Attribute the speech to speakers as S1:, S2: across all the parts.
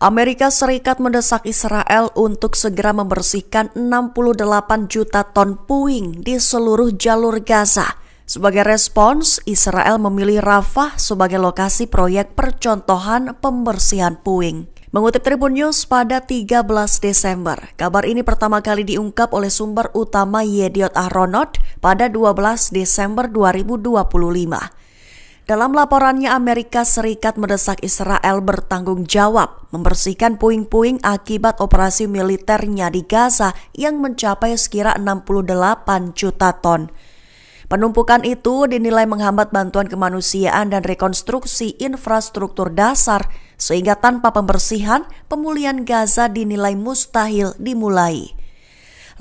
S1: Amerika Serikat mendesak Israel untuk segera membersihkan 68 juta ton puing di seluruh jalur Gaza. Sebagai respons, Israel memilih Rafah sebagai lokasi proyek percontohan pembersihan puing. Mengutip Tribun News pada 13 Desember, kabar ini pertama kali diungkap oleh sumber utama Yediot Ahronot pada 12 Desember 2025. Dalam laporannya, Amerika Serikat mendesak Israel bertanggung jawab membersihkan puing-puing akibat operasi militernya di Gaza yang mencapai sekira 68 juta ton. Penumpukan itu dinilai menghambat bantuan kemanusiaan dan rekonstruksi infrastruktur dasar, sehingga tanpa pembersihan, pemulihan Gaza dinilai mustahil dimulai.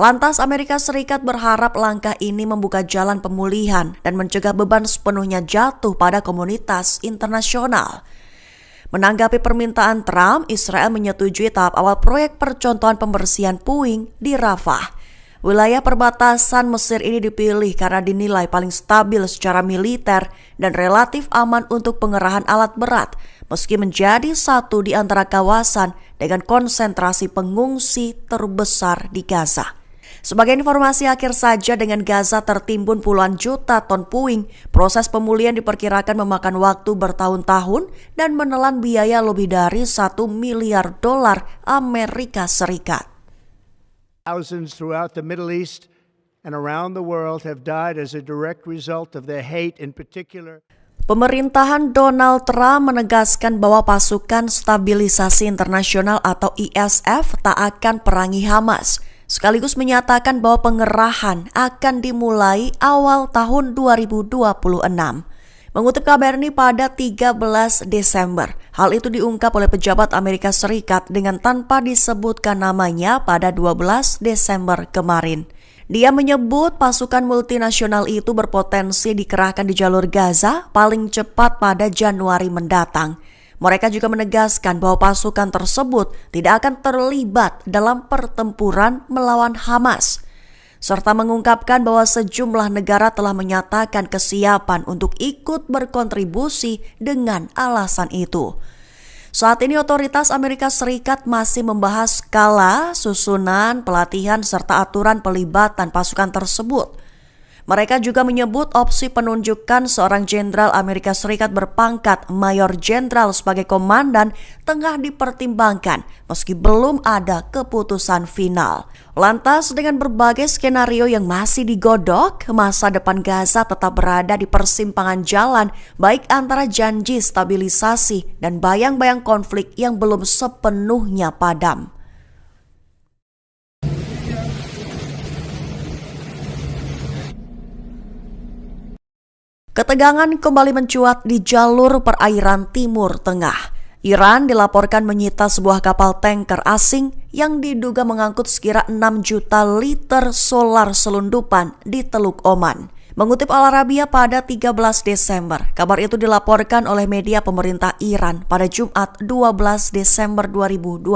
S1: Lantas Amerika Serikat berharap langkah ini membuka jalan pemulihan dan mencegah beban sepenuhnya jatuh pada komunitas internasional. Menanggapi permintaan Trump, Israel menyetujui tahap awal proyek percontohan pembersihan puing di Rafah. Wilayah perbatasan Mesir ini dipilih karena dinilai paling stabil secara militer dan relatif aman untuk pengerahan alat berat, meski menjadi satu di antara kawasan dengan konsentrasi pengungsi terbesar di Gaza. Sebagai informasi akhir saja, dengan Gaza tertimbun puluhan juta ton puing, proses pemulihan diperkirakan memakan waktu bertahun-tahun dan menelan biaya lebih dari $1 miliar Amerika Serikat.
S2: Thousands throughout the Middle East and around the world have died as a direct result of their hate in particular.
S1: Pemerintahan Donald Trump menegaskan bahwa pasukan stabilisasi internasional atau ISF tak akan perangi Hamas, sekaligus menyatakan bahwa pengerahan akan dimulai awal tahun 2026. Mengutip kabar ini pada 13 Desember, hal itu diungkap oleh pejabat Amerika Serikat dengan tanpa disebutkan namanya pada 12 Desember kemarin. Dia menyebut pasukan multinasional itu berpotensi dikerahkan di jalur Gaza paling cepat pada Januari mendatang. Mereka juga menegaskan bahwa pasukan tersebut tidak akan terlibat dalam pertempuran melawan Hamas, serta mengungkapkan bahwa sejumlah negara telah menyatakan kesiapan untuk ikut berkontribusi dengan alasan itu. Saat ini otoritas Amerika Serikat masih membahas skala, susunan, pelatihan, serta aturan pelibatan pasukan tersebut. Mereka juga menyebut opsi penunjukan seorang jenderal Amerika Serikat berpangkat mayor jenderal sebagai komandan tengah dipertimbangkan meski belum ada keputusan final. Lantas dengan berbagai skenario yang masih digodok, masa depan Gaza tetap berada di persimpangan jalan baik antara janji stabilisasi dan bayang-bayang konflik yang belum sepenuhnya padam. Ketegangan kembali mencuat di jalur perairan Timur Tengah. Iran dilaporkan menyita sebuah kapal tanker asing yang diduga mengangkut sekira 6 juta liter solar selundupan di Teluk Oman. Mengutip Al Arabiya pada 13 Desember, kabar itu dilaporkan oleh media pemerintah Iran pada Jumat 12 Desember 2025.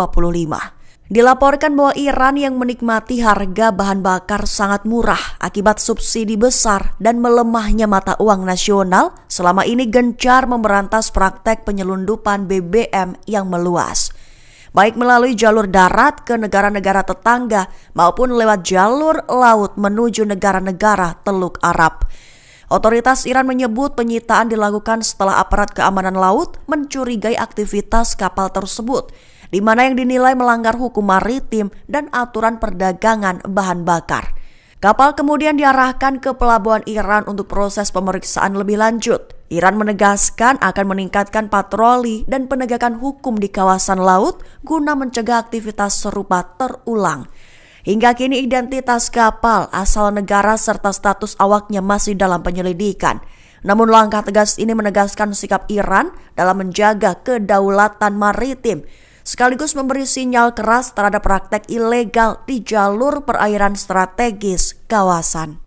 S1: Dilaporkan bahwa Iran yang menikmati harga bahan bakar sangat murah akibat subsidi besar dan melemahnya mata uang nasional selama ini gencar memberantas praktek penyelundupan BBM yang meluas, baik melalui jalur darat ke negara-negara tetangga maupun lewat jalur laut menuju negara-negara Teluk Arab. Otoritas Iran menyebut penyitaan dilakukan setelah aparat keamanan laut mencurigai aktivitas kapal tersebut, di mana yang dinilai melanggar hukum maritim dan aturan perdagangan bahan bakar. Kapal kemudian diarahkan ke pelabuhan Iran untuk proses pemeriksaan lebih lanjut. Iran menegaskan akan meningkatkan patroli dan penegakan hukum di kawasan laut guna mencegah aktivitas serupa terulang. Hingga kini identitas kapal, asal negara serta status awaknya masih dalam penyelidikan. Namun langkah tegas ini menegaskan sikap Iran dalam menjaga kedaulatan maritim, sekaligus memberi sinyal keras terhadap praktek ilegal di jalur perairan strategis kawasan.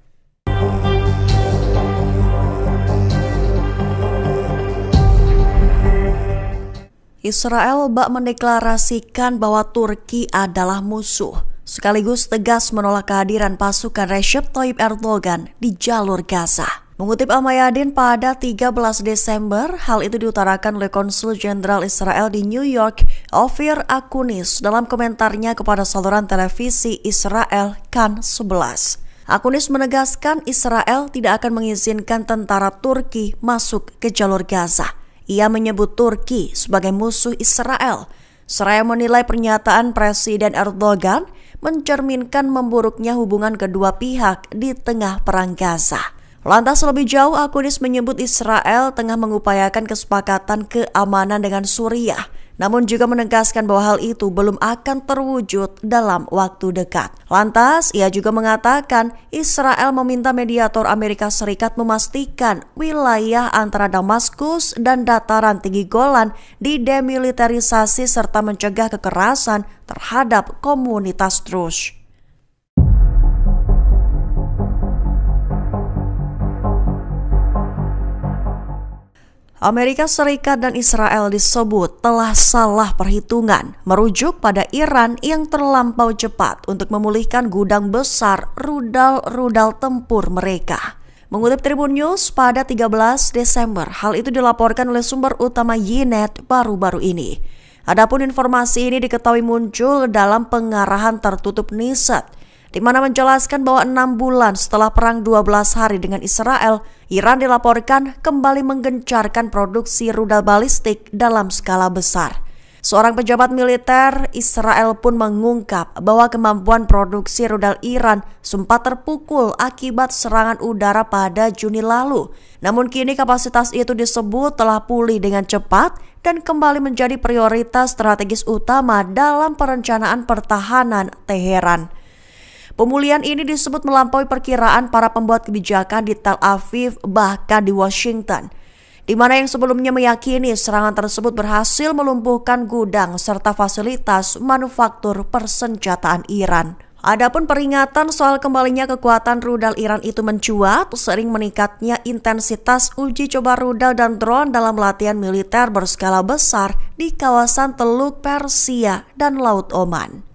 S1: Israel bak mendeklarasikan bahwa Turki adalah musuh, sekaligus tegas menolak kehadiran pasukan Recep Tayyip Erdogan di jalur Gaza. Mengutip Al-Mayadin pada 13 Desember, hal itu diutarakan oleh Konsul Jenderal Israel di New York, Ofir Akunis, dalam komentarnya kepada saluran televisi Israel Kan 11. Akunis menegaskan Israel tidak akan mengizinkan tentara Turki masuk ke jalur Gaza. Ia menyebut Turki sebagai musuh Israel. Seraya menilai pernyataan Presiden Erdogan mencerminkan memburuknya hubungan kedua pihak di tengah perang Gaza. Lantas lebih jauh, Akunis menyebut Israel tengah mengupayakan kesepakatan keamanan dengan Suriah, namun juga menegaskan bahwa hal itu belum akan terwujud dalam waktu dekat. Lantas, ia juga mengatakan Israel meminta mediator Amerika Serikat memastikan wilayah antara Damaskus dan dataran tinggi Golan didemilitarisasi serta mencegah kekerasan terhadap komunitas Druze. Amerika Serikat dan Israel disebut telah salah perhitungan, merujuk pada Iran yang terlampau cepat untuk memulihkan gudang besar rudal tempur mereka. Mengutip Tribun News pada 13 Desember, hal itu dilaporkan oleh sumber utama Ynet baru-baru ini. Adapun informasi ini diketahui muncul dalam pengarahan tertutup Niset, di mana menjelaskan bahwa 6 bulan setelah perang 12 hari dengan Israel, Iran dilaporkan kembali menggencarkan produksi rudal balistik dalam skala besar. Seorang pejabat militer Israel pun mengungkap bahwa kemampuan produksi rudal Iran sempat terpukul akibat serangan udara pada Juni lalu. Namun kini kapasitas itu disebut telah pulih dengan cepat dan kembali menjadi prioritas strategis utama dalam perencanaan pertahanan Teheran. Pemulihan ini disebut melampaui perkiraan para pembuat kebijakan di Tel Aviv bahkan di Washington, di mana yang sebelumnya meyakini serangan tersebut berhasil melumpuhkan gudang serta fasilitas manufaktur persenjataan Iran. Adapun peringatan soal kembalinya kekuatan rudal Iran itu mencuat sering meningkatnya intensitas uji coba rudal dan drone dalam latihan militer berskala besar di kawasan Teluk Persia dan Laut Oman.